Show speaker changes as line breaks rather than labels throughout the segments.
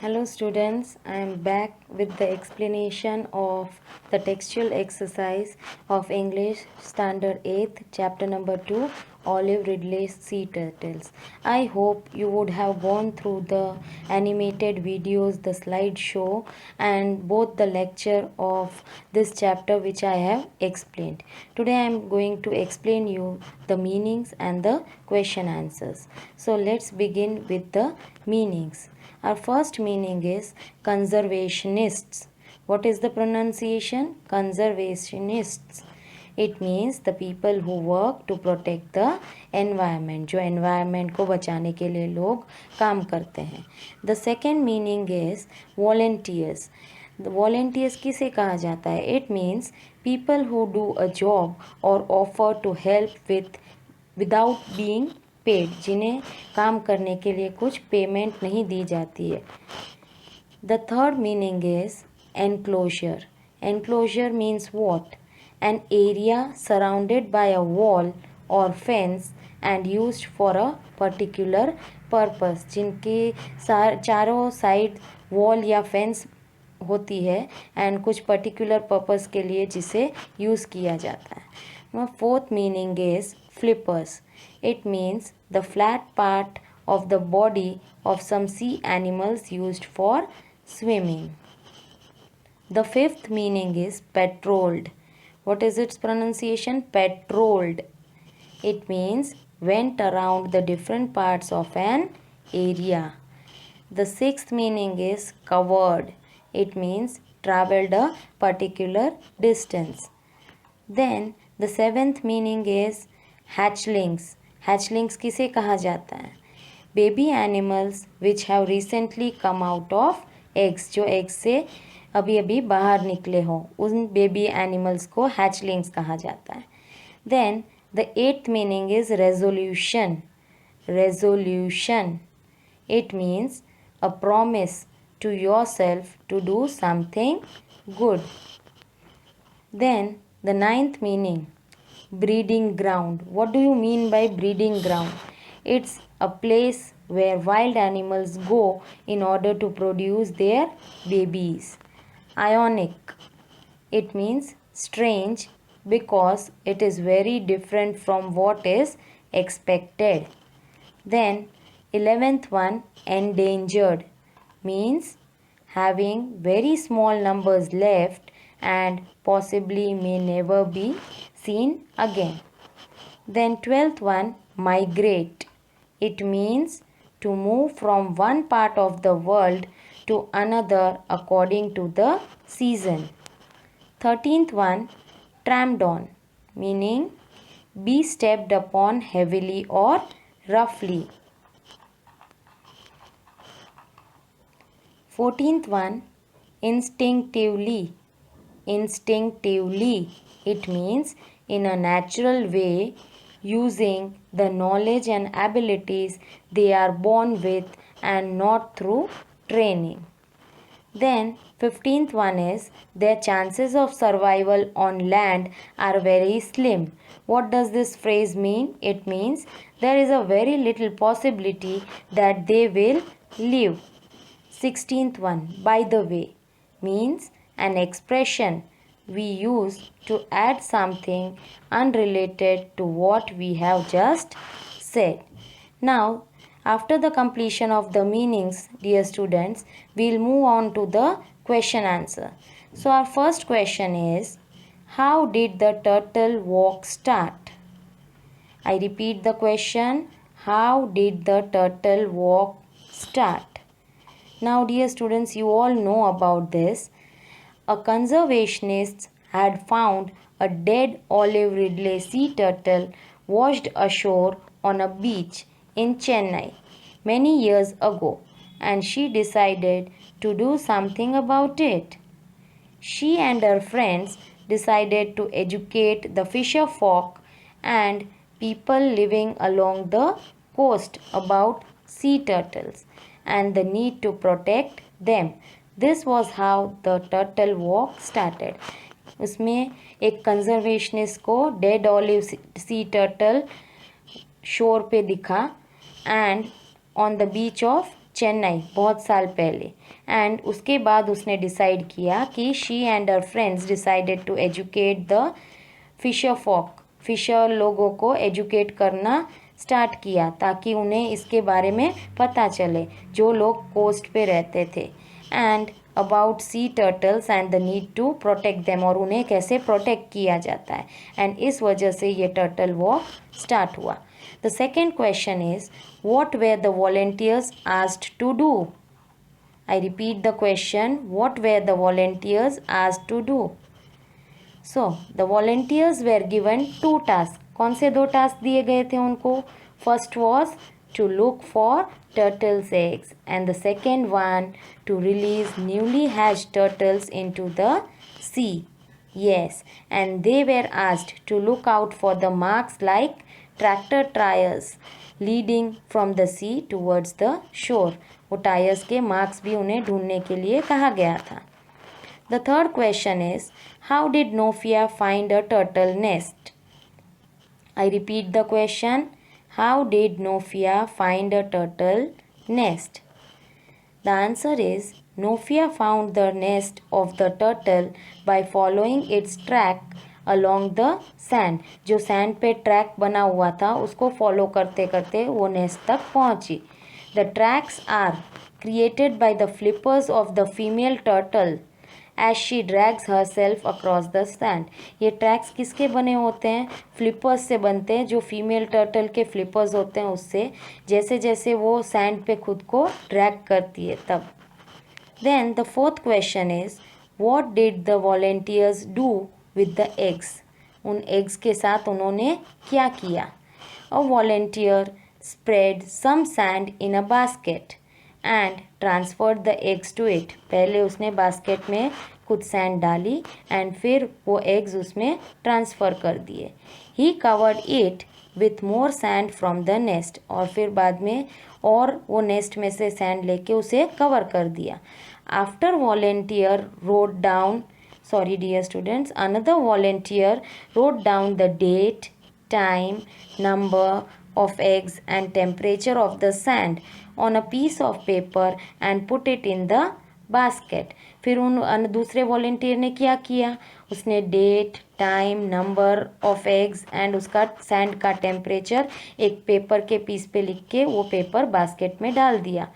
Hello students, I am back with the explanation of the textual exercise of English Standard 8th chapter number 2 Olive Ridley's Sea Turtles. I hope you would have gone through the animated videos, the slideshow and both the lecture of this chapter which I have explained. Today I am going to explain you the meanings and the question answers. So let's begin with the meanings. Our first meaning is conservationists. What is the pronunciation? Conservationists. It means the people who work to protect the environment. जो environment को बचाने के लिए लोग काम करते हैं. The second meaning is volunteers. The volunteers किसे कहा जाता है? It means people who do a job or offer to help without being paid, जिन्हें काम करने के लिए कुछ पेमेंट नहीं दी जाती है. The third meaning is enclosure. Enclosure means what? An area surrounded by a wall और fence and used for a particular purpose. जिनके चारों साइड वॉल या फेंस होती है एंड कुछ पर्टिकुलर पर्पस के लिए जिसे यूज़ किया जाता है. Fourth meaning is flippers. It means the flat part of the body of some sea animals used for swimming. The fifth meaning is patrolled. What is its pronunciation? Patrolled. It means went around the different parts of an area. The sixth meaning is covered. It means traveled a particular distance. Then the seventh meaning is hatchlings. Hatchlings किसे कहा जाता है? Baby animals which have recently come out of eggs. जो eggs से अभी अभी बाहर निकले हों, उन बेबी एनिमल्स को हैचलिंग्स कहा जाता है. Then the eighth meaning is resolution. Resolution. It means a promise to yourself to do something good. Then the ninth meaning, breeding ground. What do you mean by breeding ground? It's a place where wild animals go in order to produce their babies. Ionic. It means strange because it is very different from what is expected. Then 11th one, endangered, means having very small numbers left and possibly may never be seen again. Then 12th one, migrate. It means to move from one part of the world to another according to the season. 13th one, trampled on, meaning be stepped upon heavily or roughly. 14th one, instinctively. Instinctively. It means in a natural way, using the knowledge and abilities they are born with and not through training. Then 15th one is their chances of survival on land are very slim. What does this phrase mean? It means there is a very little possibility that they will live. 16th one, by the way, means an expression we use to add something unrelated to what we have just said. Now, after the completion of the meanings, dear students, we'll move on to the question answer. So our first question is, how did the turtle walk start? I repeat the question, how did the turtle walk start? Now, dear students, you all know about this. A conservationist had found a dead Olive Ridley sea turtle washed ashore on a beach in Chennai many years ago, and she decided to do something about it. She and her friends decided to educate the fisher folk and people living along the coast about sea turtles and the need to protect them. This was how the turtle walk started. उसमें एक conservationist को dead olive sea turtle शोर पे दिखा and on the beach of Chennai, बहुत साल पहले। And उसके बाद उसने डिसाइड किया कि she and her friends decided to educate the fisher लोगों को एजुकेट करना स्टार्ट किया ताकि उन्हें इसके बारे में पता चले जो लोग कोस्ट पे रहते थे, and about sea turtles and the need to protect them, और उन्हें कैसे प्रोटेक्ट किया जाता है। एंड इस वजह से ये टर्टल वॉक स्टार्ट हुआ। The second question is what were the volunteers asked to do? I repeat the question, what were the volunteers asked to do? So the volunteers were given 2 tasks. कौन से 2 task दिए गए थे उनको? First was to look for turtles' eggs and the second one to release newly hatched turtles into the sea. Yes, and they were asked to look out for the marks like tractor tires leading from the sea towards the shore. वो tyres के marks भी उन्हें ढूंढने के लिए कहा गया था। The third question is how did Nofia find a turtle nest? I repeat the question, how did Nofia find a turtle nest? The answer is Nofia found the nest of the turtle by following its track along the sand. जो sand पे track बना हुआ था उसको follow करते करते वो nest तक पहुंची। The tracks are created by the flippers of the female turtle as she drags herself across the sand. ये ट्रैक्स किसके बने होते हैं? फ्लिपर्स से बनते हैं, जो फीमेल टर्टल के फ्लिपर्स होते हैं उससे, जैसे जैसे वो सैंड पे खुद को ड्रैग करती है तब। Then the fourth question is what did the volunteers do with the eggs? उन एग्स के साथ उन्होंने क्या किया? A volunteer spread some sand in a basket and transferred the eggs to it. पहले उसने बास्केट में कुछ सैंड डाली एंड फिर वो एग्स उसमें ट्रांसफ़र कर दिए। He covered it with more sand from the nest, और फिर बाद में और वो नेस्ट में से सैंड लेके उसे कवर कर दिया। After volunteer road down Sorry dear students, another volunteer wrote down the date, time, number of eggs and temperature of the sand on a piece of paper and put it in the basket. फिर उन दूसरे volunteer ने क्या किया? उसने date, time, number of eggs and उसका sand का temperature एक पेपर के पीस पे लिख के वो पेपर बास्केट में डाल दिया।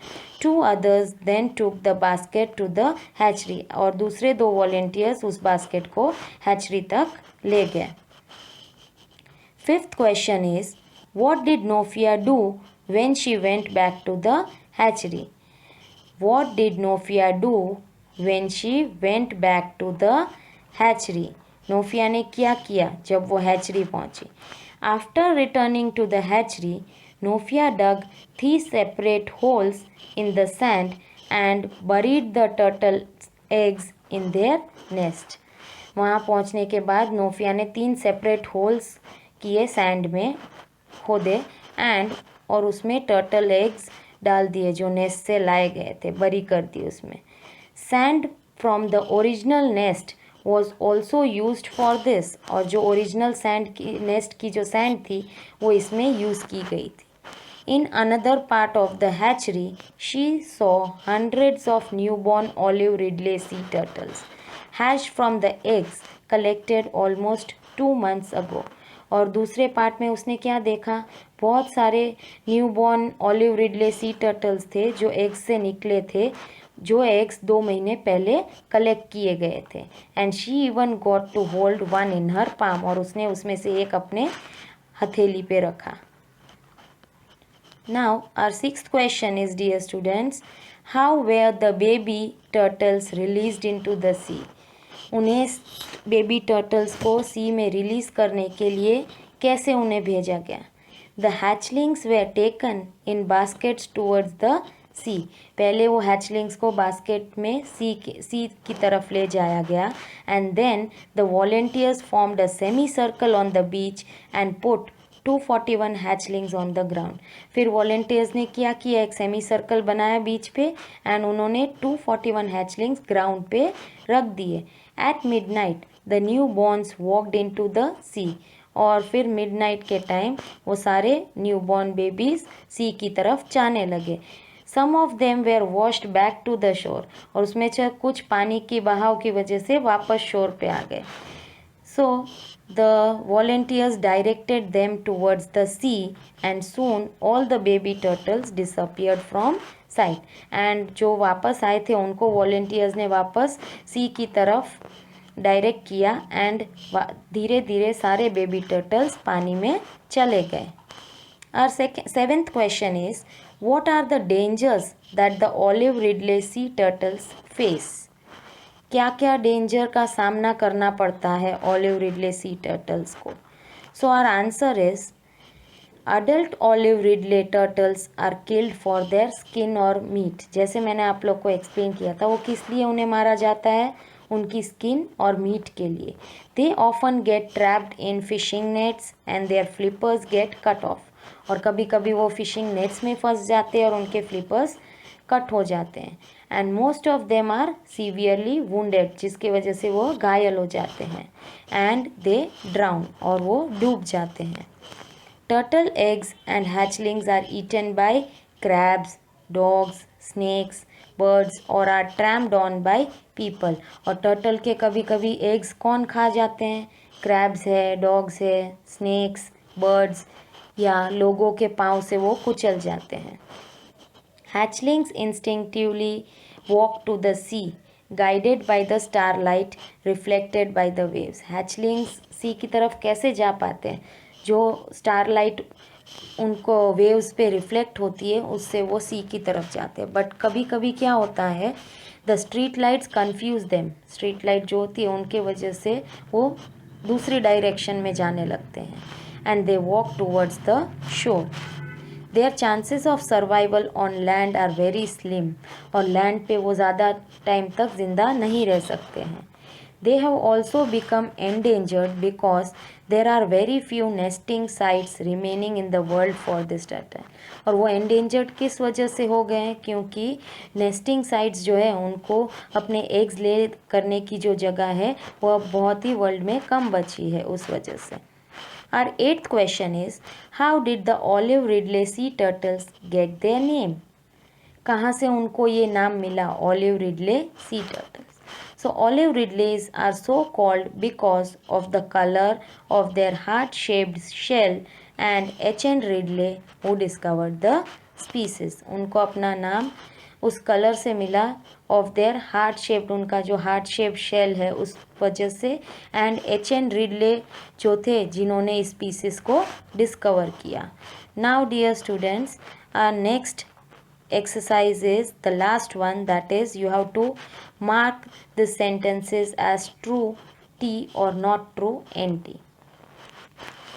2 others then took the basket to the hatchery, और दूसरे 2 वॉलेंटियर्स उस बास्केट को हैचरी तक ले गए। Fifth question is what did Nofia do when she went back to the hatchery? What did Nofia do when she went back to the hatchery? Nofia ने क्या किया जब वो हैचरी पहुंची? After returning to the hatchery, Nofia dug 3 separate holes in the sand and buried the turtle eggs in their nest. वहाँ पहुँचने के बाद नोफिया ने 3 सेपरेट होल्स किए सैंड में खोदे एंड और उसमें टर्टल एग्स डाल दिए जो नेस्ट से लाए गए थे, बरी कर दी उसमें। Sand from the original nest was also use for this, और जो ओरिजिनल सैंड की नेस्ट की जो सैंड थी वो इसमें यूज़ की गई थी। In another part of the hatchery, she saw hundreds of newborn olive ridley sea turtles hatched from the eggs collected almost 2 months ago. और दूसरे पार्ट में उसने क्या देखा? बहुत सारे newborn olive Ridley sea turtles थे जो एग्स से निकले थे, जो एग्स 2 महीने पहले कलेक्ट किए गए थे। And she even got to hold one in her palm, और उसने उसमें से एक अपने हथेली पे रखा। Now our 6th question is, dear students, how were the baby turtles released into the sea? उन्हें बेबी टर्टल्स को सी में रिलीज़ करने के लिए कैसे उन्हें भेजा गया? The hatchlings were taken in baskets towards the sea. पहले वो हैचलिंग्स को बास्केट में सी की तरफ ले जाया गया। And then the volunteers formed a semicircle on the beach and put 241 hatchlings on the ground. फिर वॉलेंटियर्स ने क्या किया? एक सेमी सर्कल बनाया बीच पे एंड उन्होंने 241 हैचलिंग्स ग्राउंड पे रख दिए। At midnight the newborns walked into the sea, और फिर मिडनाइट के टाइम वो सारे न्यू बॉर्न बेबीज सी की तरफ जाने लगे। Some of them were washed back to the shore. और उसमें से कुछ पानी की बहाव की वजह से वापस शोर पे आ गए. So the volunteers directed them towards the sea and soon all the baby turtles disappeared from sight. And जो वापस आए थे उनको volunteers ने वापस sea की तरफ डायरेक्ट किया एंड धीरे धीरे सारे बेबी टर्टल्स पानी में चले गए. Our seventh question is, what are the dangers that the olive ridley sea turtles face? क्या क्या डेंजर का सामना करना पड़ता है ऑलिव रिडले सी टर्टल्स को? So our answer is, adult olive ridley turtles are killed for their skin और meat. जैसे मैंने आप लोग को एक्सप्लेन किया था, वो किस लिए उन्हें मारा जाता है? उनकी स्किन और मीट के लिए. They often get trapped in fishing nets and their flippers get cut off. और कभी कभी वो फिशिंग नेट्स में फंस जाते हैं और उनके फ्लिपर्स कट हो जाते हैं. And most of them are severely wounded, जिसकी वजह से वो घायल हो जाते हैं. एंड दे ड्राउन, और वो डूब जाते हैं. Turtle eggs and hatchlings are eaten by crabs, dogs, snakes, birds और are trampled on by people. और टर्टल के कभी कभी एग्स कौन खा जाते हैं? क्रैब्स है, डॉग्स है, स्नेक्स, बर्ड्स, या लोगों के पाँव से वो कुचल जाते हैं. Hatchlings instinctively walk to the sea, guided by the starlight reflected by the waves. Hatchlings sea की तरफ कैसे जा पाते हैं? जो स्टारलाइट उनको वेव्स पे रिफ्लेक्ट होती है उससे वो सी की तरफ जाते हैं. बट कभी कभी क्या होता है, the street lights confuse them. Street light जो होती है उनके वजह से वो दूसरी डायरेक्शन में जाने लगते हैं. And they walk towards the शोर. Their chances of survival on land are very slim. और लैंड पे वो ज़्यादा टाइम तक जिंदा नहीं रह सकते हैं. They have also become endangered because there are very few nesting sites remaining in the world for this turtle. और वो endangered किस वजह से हो गए हैं? क्योंकि nesting sites जो है उनको अपने eggs ले करने की जो जगह है वो अब बहुत ही वर्ल्ड में कम बची है उस वजह से. Our eighth question is, how did the olive ridley sea turtles get their name? कहाँ से उनको ये नाम मिला olive ridley sea turtles? So olive ridleys are so called because of the color of their heart-shaped shell and H.N. Ridley who discovered the species. उनको अपना नाम उस कलर से मिला ऑफ देयर हार्ट शेप्ड, उनका जो हार्ट शेप शेल है उस वजह से. And H.N. रिडले जो थे जिन्होंने इस स्पीसीज को डिस्कवर किया. Now dear students, our next exercise is the last one, that is you have to mark the sentences as true T or not true NT.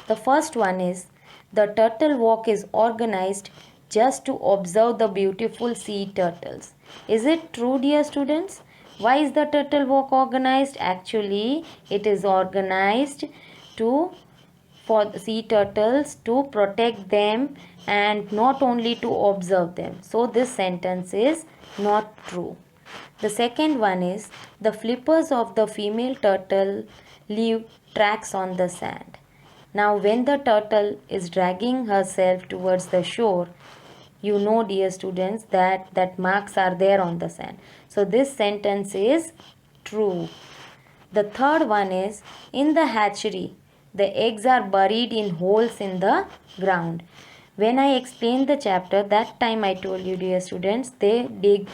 The first one is, the turtle walk is organized just to observe the beautiful sea turtles. Is it true, dear students? Why is the turtle walk organized? Actually, it is organized for the sea turtles to protect them and not only to observe them. So this sentence is not true. The second one is, the flippers of the female turtle leave tracks on the sand. Now when the turtle is dragging herself towards the shore, you know, dear students, that marks are there on the sand. So this sentence is true. The third one is, in the hatchery, the eggs are buried in holes in the ground. When I explained the chapter, that time I told you, dear students, they dig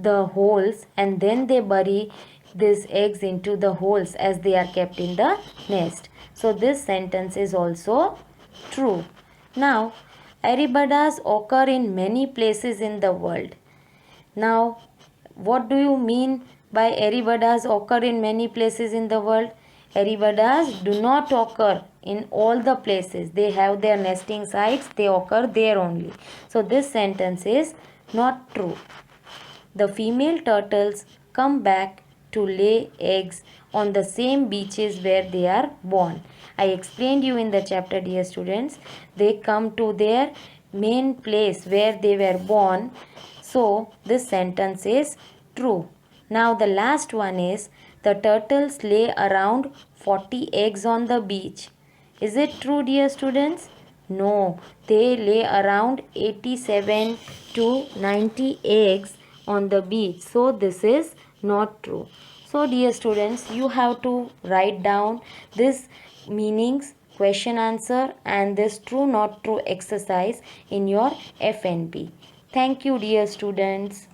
the holes and then they bury these eggs into the holes as they are kept in the nest. So this sentence is also true. Now, Aribadas occur in many places in the world. Now, what do you mean by Aribadas occur in many places in the world? Aribadas do not occur in all the places. They have their nesting sites, they occur there only. So this sentence is not true. The female turtles come back to lay eggs on the same beaches where they are born. I explained you in the chapter, dear students. They come to their main place where they were born. So this sentence is true. Now the last one is, the turtles lay around 40 eggs on the beach. Is it true, dear students? No, they lay around 87 to 90 eggs on the beach. So this is not true. So dear students, you have to write down this meanings, question answer and this true not true exercise in your FNP. Thank you dear students.